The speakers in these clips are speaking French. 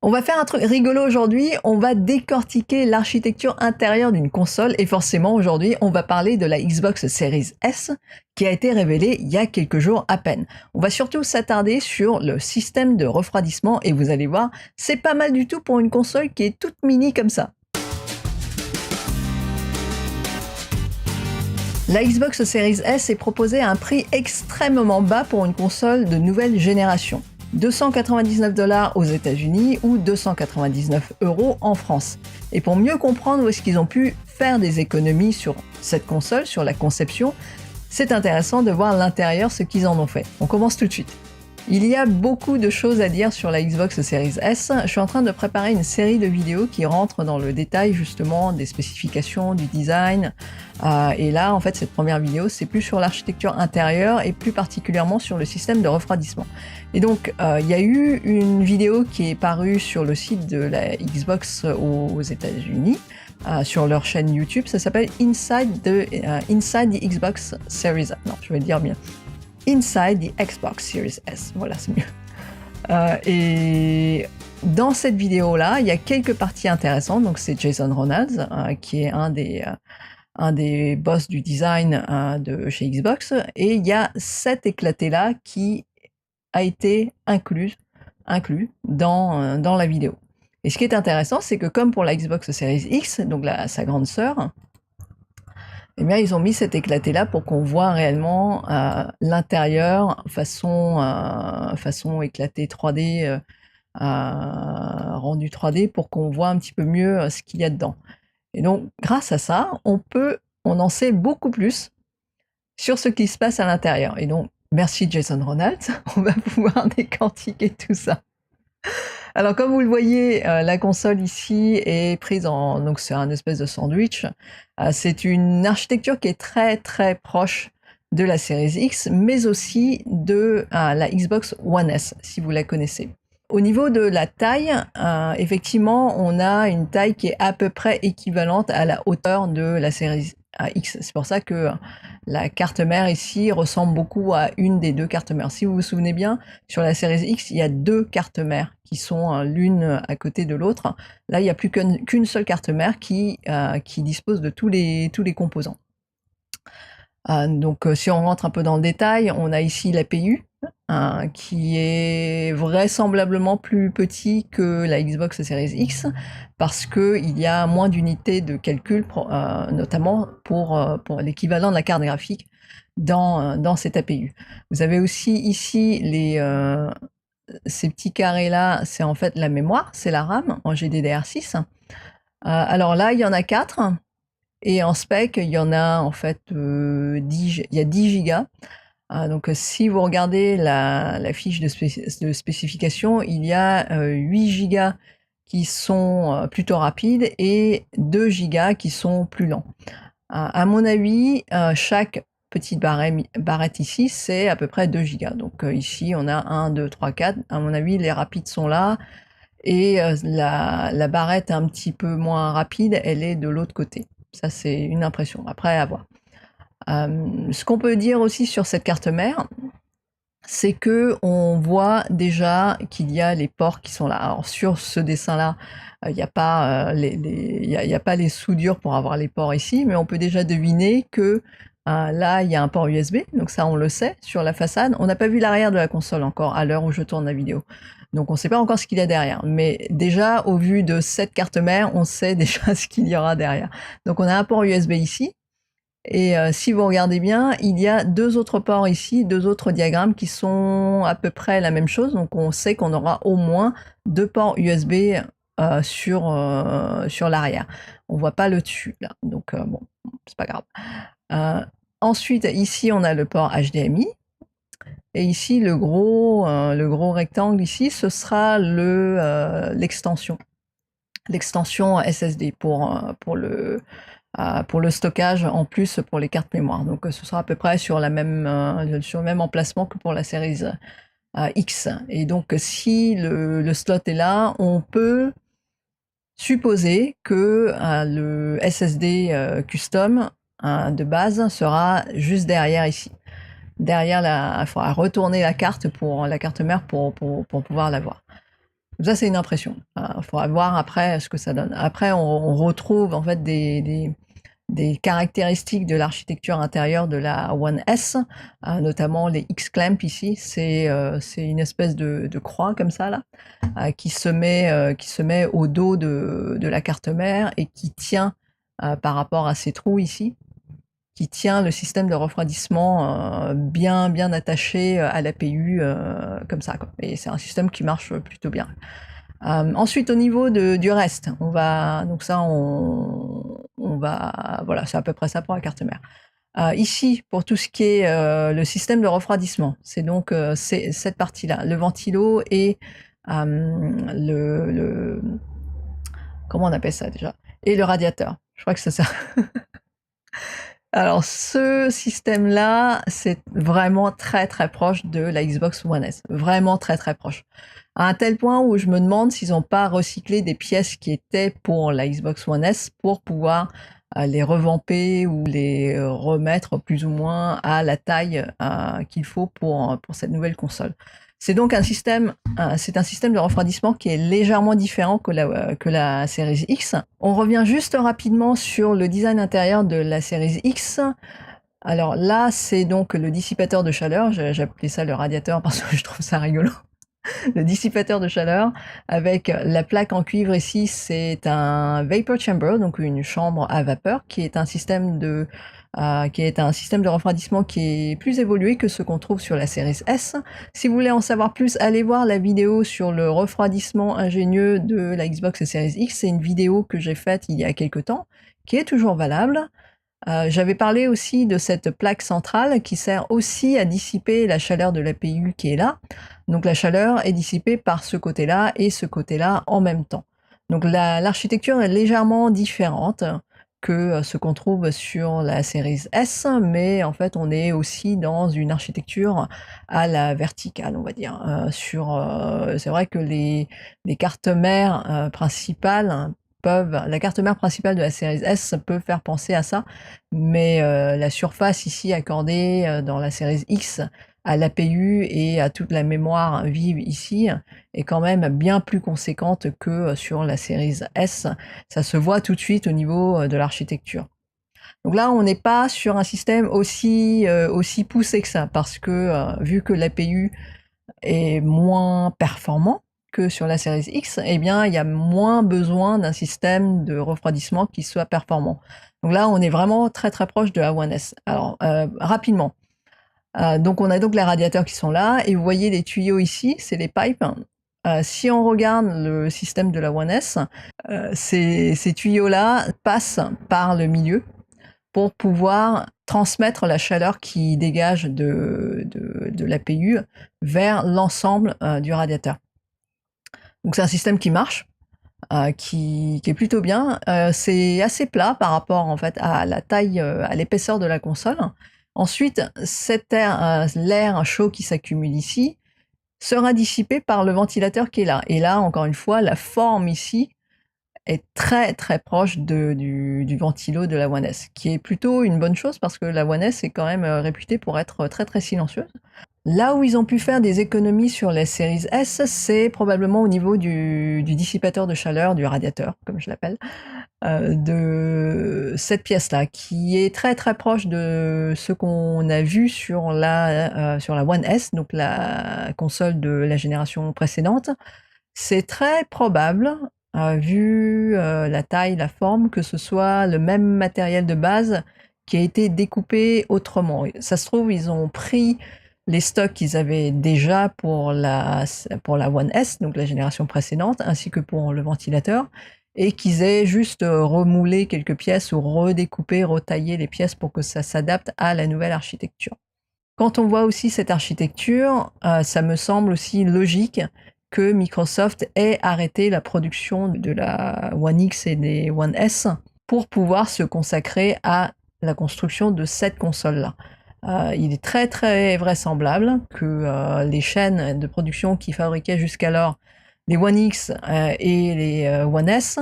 On va faire un truc rigolo aujourd'hui, on va décortiquer l'architecture intérieure d'une console et forcément aujourd'hui on va parler de la Xbox Series S qui a été révélée il y a quelques jours à peine. On va surtout s'attarder sur le système de refroidissement et vous allez voir, c'est pas mal du tout pour une console qui est toute mini comme ça. La Xbox Series S est proposée à un prix extrêmement bas pour une console de nouvelle génération. 299 $ aux États-Unis ou 299 € en France. Et pour mieux comprendre où est-ce qu'ils ont pu faire des économies sur cette console, sur la conception, c'est intéressant de voir l'intérieur, ce qu'ils en ont fait. On commence tout de suite. Il y a beaucoup de choses à dire sur la Xbox Series S. Je suis en train de préparer une série de vidéos qui rentrent dans le détail justement des spécifications, du design. Et là, en fait, cette première vidéo, c'est plus sur l'architecture intérieure et plus particulièrement sur le système de refroidissement. Et donc, il y a eu une vidéo qui est parue sur le site de la Xbox aux États-Unis, sur leur chaîne YouTube. Ça s'appelle Inside the Xbox Series S. Non, je vais le dire bien. Inside the Xbox Series S. Voilà, c'est mieux. Et dans cette vidéo-là, il y a quelques parties intéressantes. Donc, c'est Jason Ronalds, qui est un des boss du design de chez Xbox. Et il y a cet éclaté-là qui a été inclus dans la vidéo. Et ce qui est intéressant, c'est que comme pour la Xbox Series X, donc sa grande sœur, eh bien, ils ont mis cet éclaté-là pour qu'on voit réellement l'intérieur façon éclaté 3D, rendu 3D, pour qu'on voit un petit peu mieux ce qu'il y a dedans. Et donc, grâce à ça, on en sait beaucoup plus sur ce qui se passe à l'intérieur. Et donc, merci Jason Ronalds, on va pouvoir décortiquer tout ça. Alors, comme vous le voyez, la console ici est prise donc c'est un espèce de sandwich. C'est une architecture qui est très très proche de la Series X, mais aussi de la Xbox One S, si vous la connaissez. Au niveau de la taille, effectivement, on a une taille qui est à peu près équivalente à la hauteur de la Series X. C'est pour ça que la carte mère ici ressemble beaucoup à une des deux cartes mères. Si vous vous souvenez bien, sur la Series X, il y a deux cartes mères qui sont l'une à côté de l'autre. Là, il n'y a plus qu'une seule carte mère qui dispose de tous les composants. Donc, si on rentre un peu dans le détail, on a ici l'APU, qui est vraisemblablement plus petit que la Xbox Series X, parce qu'il y a moins d'unités de calcul, notamment pour l'équivalent de la carte graphique dans cette APU. Vous avez aussi ici ces petits carrés-là, c'est en fait la mémoire, c'est la RAM en GDDR6. Alors là, il y en a 4. Et en spec, il y en a en fait 10 gigas. Donc si vous regardez la fiche de spécification, il y a 8 gigas qui sont plutôt rapides et 2 gigas qui sont plus lents. À mon avis, chaque petite barrette ici, c'est à peu près 2 gigas. Donc ici, on a 1, 2, 3, 4. À mon avis, les rapides sont là. Et la barrette un petit peu moins rapide, elle est de l'autre côté. Ça, c'est une impression. Après, à voir. Ce qu'on peut dire aussi sur cette carte mère, c'est que on voit déjà qu'il y a les ports qui sont là. Alors sur ce dessin-là, il n'y a pas les soudures pour avoir les ports ici, mais on peut déjà deviner que là, il y a un port USB. Donc ça, on le sait sur la façade. On n'a pas vu l'arrière de la console encore à l'heure où je tourne la vidéo. Donc on ne sait pas encore ce qu'il y a derrière. Mais déjà, au vu de cette carte mère, on sait déjà ce qu'il y aura derrière. Donc on a un port USB ici. Et si vous regardez bien, il y a deux autres ports ici, deux autres diagrammes qui sont à peu près la même chose. Donc on sait qu'on aura au moins 2 ports USB sur l'arrière. On voit pas le dessus là, donc bon, c'est pas grave. Ensuite, ici on a le port HDMI. Et ici, le gros rectangle ici, ce sera l'extension. L'extension SSD pour le stockage en plus pour les cartes mémoire. Donc ce sera à peu près sur le même emplacement que pour la série X. Et donc si le slot est là, on peut supposer que le SSD custom de base sera juste derrière ici. Derrière il faudra retourner la carte mère pour pouvoir la voir. Ça, c'est une impression. Il faudra voir après ce que ça donne. Après, on retrouve en fait des caractéristiques de l'architecture intérieure de la One S, notamment les X-clamps ici. C'est une espèce de croix comme ça là, qui se met au dos de la carte mère et qui tient par rapport à ces trous ici, qui tient le système de refroidissement bien attaché à l'APU comme ça, quoi. Et c'est un système qui marche plutôt bien. Ensuite, au niveau du reste, donc ça, voilà, c'est à peu près ça pour la carte mère. Ici, pour tout ce qui est le système de refroidissement, c'est donc c'est cette partie-là, le ventilo et le comment on appelle ça déjà? Et le radiateur. Je crois que c'est ça. Alors, ce système-là, c'est vraiment très proche de la Xbox One S. Vraiment très proche. À un tel point où je me demande s'ils n'ont pas recyclé des pièces qui étaient pour la Xbox One S pour pouvoir les revamper ou les remettre plus ou moins à la taille qu'il faut pour cette nouvelle console. C'est donc un système de refroidissement qui est légèrement différent que la Series X. On revient juste rapidement sur le design intérieur de la Series X. Alors là, c'est donc le dissipateur de chaleur. J'ai appelé ça le radiateur parce que je trouve ça rigolo. Le dissipateur de chaleur avec la plaque en cuivre ici, c'est un vapor chamber, donc une chambre à vapeur, qui est un système de refroidissement qui est plus évolué que ce qu'on trouve sur la série S. Si vous voulez en savoir plus, allez voir la vidéo sur le refroidissement ingénieux de la Xbox Series X. C'est une vidéo que j'ai faite il y a quelques temps, qui est toujours valable. J'avais parlé aussi de cette plaque centrale qui sert aussi à dissiper la chaleur de l'APU qui est là. Donc la chaleur est dissipée par ce côté-là et ce côté-là en même temps. Donc l'architecture est légèrement différente que ce qu'on trouve sur la série S, mais en fait on est aussi dans une architecture à la verticale, on va dire. C'est vrai que les cartes mères principales la carte mère principale de la série S peut faire penser à ça, mais la surface ici accordée dans la série X à l'APU et à toute la mémoire vive ici est quand même bien plus conséquente que sur la série S. Ça se voit tout de suite au niveau de l'architecture. Donc là, on n'est pas sur un système aussi poussé que ça, parce que vu que l'APU est moins performant que sur la série X, eh bien, il y a moins besoin d'un système de refroidissement qui soit performant. Donc là, on est vraiment très proche de la One S. Alors, rapidement. Donc, on a donc les radiateurs qui sont là, et vous voyez les tuyaux ici, c'est les pipes. Si on regarde le système de la One S, ces tuyaux-là passent par le milieu pour pouvoir transmettre la chaleur qui dégage de l'APU vers l'ensemble du radiateur. Donc c'est un système qui marche, qui est plutôt bien. C'est assez plat par rapport en fait à la taille, à l'épaisseur de la console. Ensuite, l'air chaud qui s'accumule ici sera dissipé par le ventilateur qui est là. Et là, encore une fois, la forme ici est très proche du ventilo de la One S, qui est plutôt une bonne chose parce que la One S est quand même réputée pour être très silencieuse. Là où ils ont pu faire des économies sur la série S, c'est probablement au niveau du dissipateur de chaleur, du radiateur, comme je l'appelle, de cette pièce-là, qui est très proche de ce qu'on a vu sur la One S, donc la console de la génération précédente. C'est très probable, vu la taille, la forme, que ce soit le même matériel de base qui a été découpé autrement. Ça se trouve, ils ont pris les stocks qu'ils avaient déjà pour la One S, donc la génération précédente, ainsi que pour le ventilateur, et qu'ils aient juste remoulé quelques pièces ou redécoupé, retaillé les pièces pour que ça s'adapte à la nouvelle architecture. Quand on voit aussi cette architecture, ça me semble aussi logique que Microsoft ait arrêté la production de la One X et des One S pour pouvoir se consacrer à la construction de cette console-là. Il est très vraisemblable que les chaînes de production qui fabriquaient jusqu'alors les One X et les One S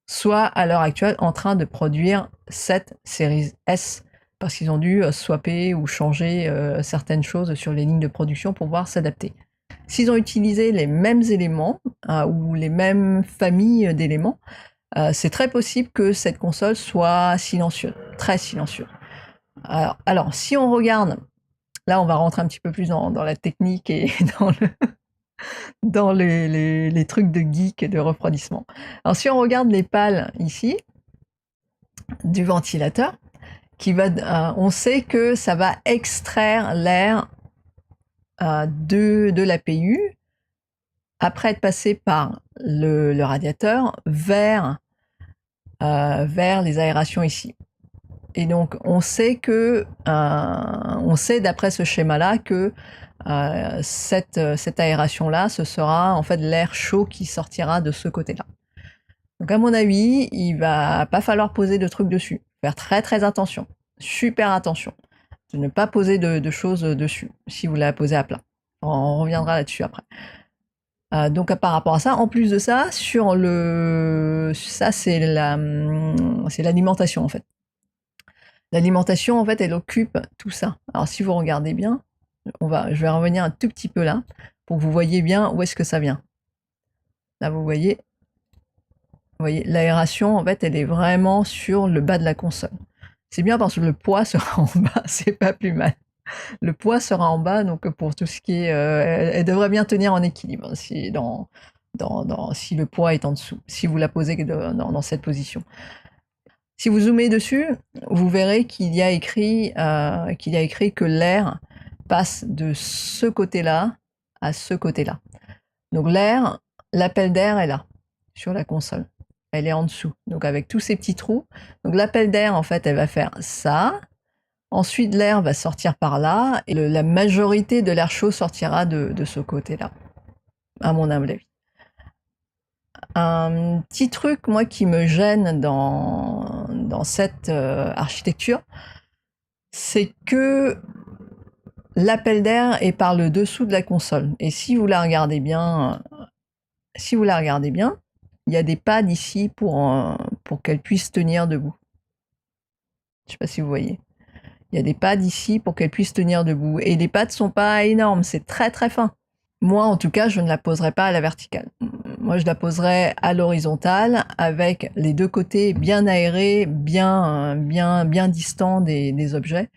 soient à l'heure actuelle en train de produire cette série S parce qu'ils ont dû swapper ou changer certaines choses sur les lignes de production pour pouvoir s'adapter. s'ils ont utilisé les mêmes éléments ou les mêmes familles d'éléments, c'est très possible que cette console soit silencieuse, très silencieuse. Alors, si on regarde, là on va rentrer un petit peu plus dans la technique et dans les trucs de geek et de refroidissement. Alors si on regarde les pales ici, du ventilateur, on sait que ça va extraire l'air de l'APU après être passé par le radiateur vers les aérations ici. Et donc on sait d'après ce schéma-là que cette aération-là, ce sera en fait l'air chaud qui sortira de ce côté-là. Donc à mon avis, il va pas falloir poser de trucs dessus. Faire très très attention, super attention, de ne pas poser de choses dessus si vous la posez à plat. On reviendra là-dessus après. Donc par rapport à ça, en plus de ça, ça c'est l'alimentation en fait. L'alimentation en fait, elle occupe tout ça. Alors si vous regardez bien, je vais revenir un tout petit peu là pour que vous voyez bien où est-ce que ça vient. Là vous voyez, l'aération en fait, elle est vraiment sur le bas de la console. C'est bien parce que le poids sera en bas, c'est pas plus mal. Le poids sera en bas, donc pour tout ce qui est, elle devrait bien tenir en équilibre si le poids est en dessous, si vous la posez dans cette position. Si vous zoomez dessus, vous verrez qu'il y a écrit que l'air passe de ce côté-là à ce côté-là. Donc l'appel d'air est là, sur la console. Elle est en dessous, donc avec tous ces petits trous. Donc l'appel d'air, en fait, elle va faire ça. Ensuite, l'air va sortir par là, et la majorité de l'air chaud sortira de ce côté-là, à mon humble avis. Un petit truc, moi, qui me gêne dans cette architecture, c'est que l'appel d'air est par le dessous de la console. Et si vous la regardez bien, il y a des pads ici pour qu'elle puisse tenir debout. Je ne sais pas si vous voyez. Il y a des pads ici pour qu'elle puisse tenir debout. Et les pads ne sont pas énormes, c'est très très fin. Moi, en tout cas, je ne la poserai pas à la verticale. Moi, je la poserai à l'horizontale avec les deux côtés bien aérés, bien distants des objets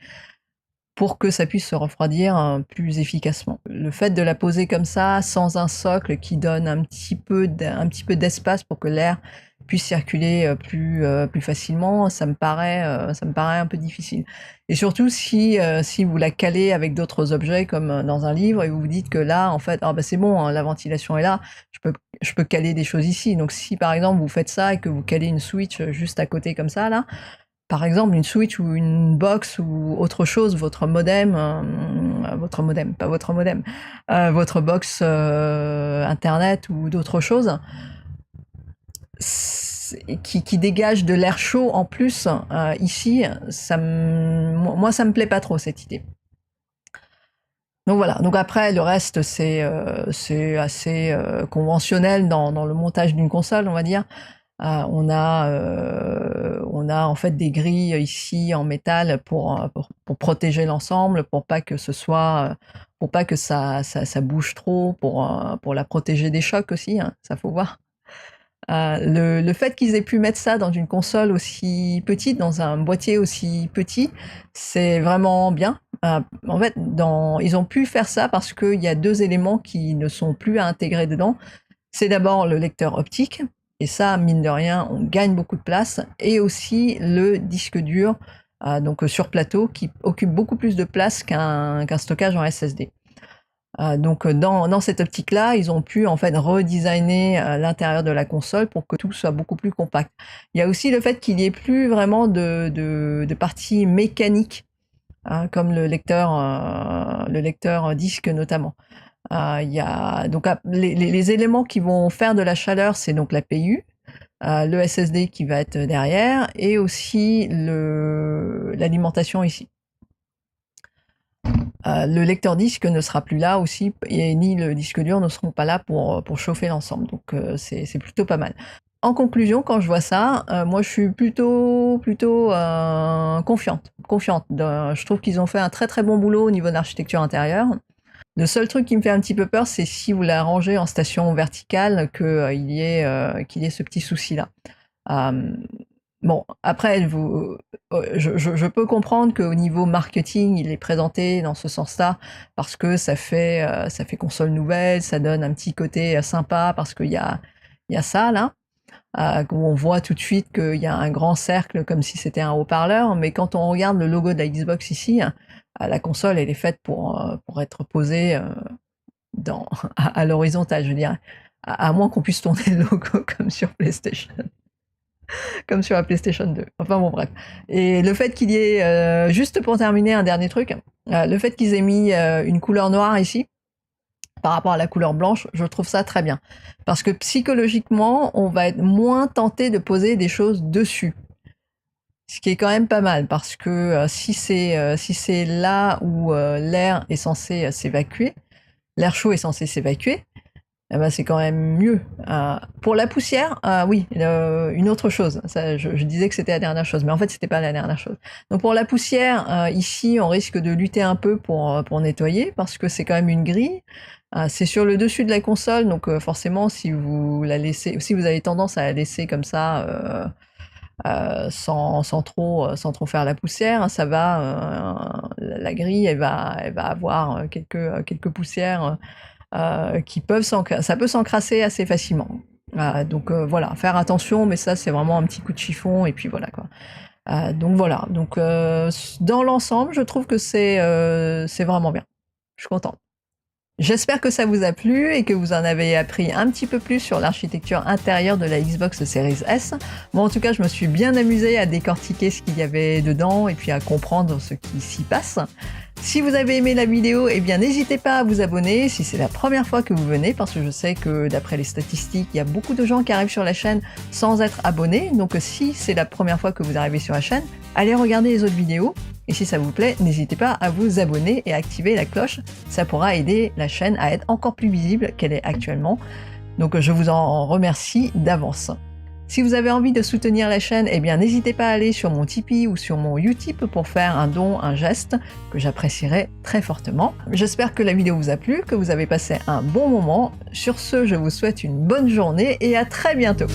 pour que ça puisse se refroidir plus efficacement. Le fait de la poser comme ça, sans un socle qui donne un petit peu d'espace pour que l'air puisse circuler plus facilement, ça me paraît un peu difficile. Et surtout si vous la calez avec d'autres objets comme dans un livre et vous vous dites que là, en fait, c'est bon, hein, la ventilation est là, je peux caler des choses ici. Donc si par exemple vous faites ça et que vous calez une switch juste à côté comme ça, là, par exemple une switch ou une box ou autre chose, votre box internet ou d'autres choses, qui dégage de l'air chaud en plus ici, moi ça me plaît pas trop cette idée. Donc voilà, donc après le reste c'est assez conventionnel dans le montage d'une console, on va dire. On a en fait des grilles ici en métal pour protéger l'ensemble, pour pas que ça bouge trop, pour la protéger des chocs aussi, hein, ça faut voir. Le fait qu'ils aient pu mettre ça dans une console aussi petite, dans un boîtier aussi petit, c'est vraiment bien. En fait, ils ont pu faire ça parce qu'il y a deux éléments qui ne sont plus à intégrer dedans. C'est d'abord le lecteur optique, et ça, mine de rien, on gagne beaucoup de place, et aussi le disque dur, donc sur plateau, qui occupe beaucoup plus de place qu'un stockage en SSD. Donc dans cette optique-là, ils ont pu en fait redesigner l'intérieur de la console pour que tout soit beaucoup plus compact. Il y a aussi le fait qu'il n'y ait plus vraiment de partie mécanique, hein, comme le lecteur disque notamment. Donc les éléments qui vont faire de la chaleur, c'est donc la PU, le SSD qui va être derrière, et aussi l'alimentation ici. Le lecteur disque ne sera plus là aussi, et ni le disque dur ne seront pas là pour chauffer l'ensemble, donc c'est plutôt pas mal. En conclusion, quand je vois ça, moi je suis plutôt confiante. Je trouve qu'ils ont fait un très très bon boulot au niveau de l'architecture intérieure. Le seul truc qui me fait un petit peu peur, c'est si vous la rangez en station verticale, qu'il y ait ce petit souci-là. Bon, après, je peux comprendre qu'au niveau marketing, il est présenté dans ce sens-là, parce que ça fait console nouvelle, ça donne un petit côté sympa, parce qu'il y a ça, là, où on voit tout de suite qu'il y a un grand cercle, comme si c'était un haut-parleur, mais quand on regarde le logo de la Xbox ici, la console, elle est faite pour être posée à l'horizontale, je dirais. À moins qu'on puisse tourner le logo comme sur PlayStation. Comme sur la PlayStation 2. Enfin bon, bref. Et le fait qu'il y ait, juste pour terminer, un dernier truc, le fait qu'ils aient mis une couleur noire ici, par rapport à la couleur blanche, je trouve ça très bien. Parce que psychologiquement, on va être moins tenté de poser des choses dessus. Ce qui est quand même pas mal, parce que si c'est là où l'air est censé s'évacuer, l'air chaud est censé s'évacuer, eh ben c'est quand même mieux. Pour la poussière, oui, une autre chose. Ça, je disais que c'était la dernière chose, mais en fait, c'était pas la dernière chose. Donc pour la poussière, ici, on risque de lutter un peu pour nettoyer, parce que c'est quand même une grille. C'est sur le dessus de la console, donc forcément, si vous avez tendance à la laisser comme ça, sans trop faire la poussière, ça va, la grille, elle va avoir quelques poussières. Ça peut s'encrasser assez facilement. Donc voilà, faire attention, mais ça c'est vraiment un petit coup de chiffon et puis voilà quoi. Donc voilà, donc dans l'ensemble, je trouve que c'est vraiment bien. Je suis contente. J'espère que ça vous a plu et que vous en avez appris un petit peu plus sur l'architecture intérieure de la Xbox Series S. Moi en tout cas, je me suis bien amusée à décortiquer ce qu'il y avait dedans et puis à comprendre ce qui s'y passe. Si vous avez aimé la vidéo, eh bien n'hésitez pas à vous abonner si c'est la première fois que vous venez, parce que je sais que d'après les statistiques, il y a beaucoup de gens qui arrivent sur la chaîne sans être abonnés. Donc si c'est la première fois que vous arrivez sur la chaîne, allez regarder les autres vidéos. Et si ça vous plaît, n'hésitez pas à vous abonner et à activer la cloche. Ça pourra aider la chaîne à être encore plus visible qu'elle est actuellement. Donc je vous en remercie d'avance. Si vous avez envie de soutenir la chaîne, eh bien n'hésitez pas à aller sur mon Tipeee ou sur mon Utip pour faire un don, un geste que j'apprécierais très fortement. J'espère que la vidéo vous a plu, que vous avez passé un bon moment. Sur ce, je vous souhaite une bonne journée et à très bientôt.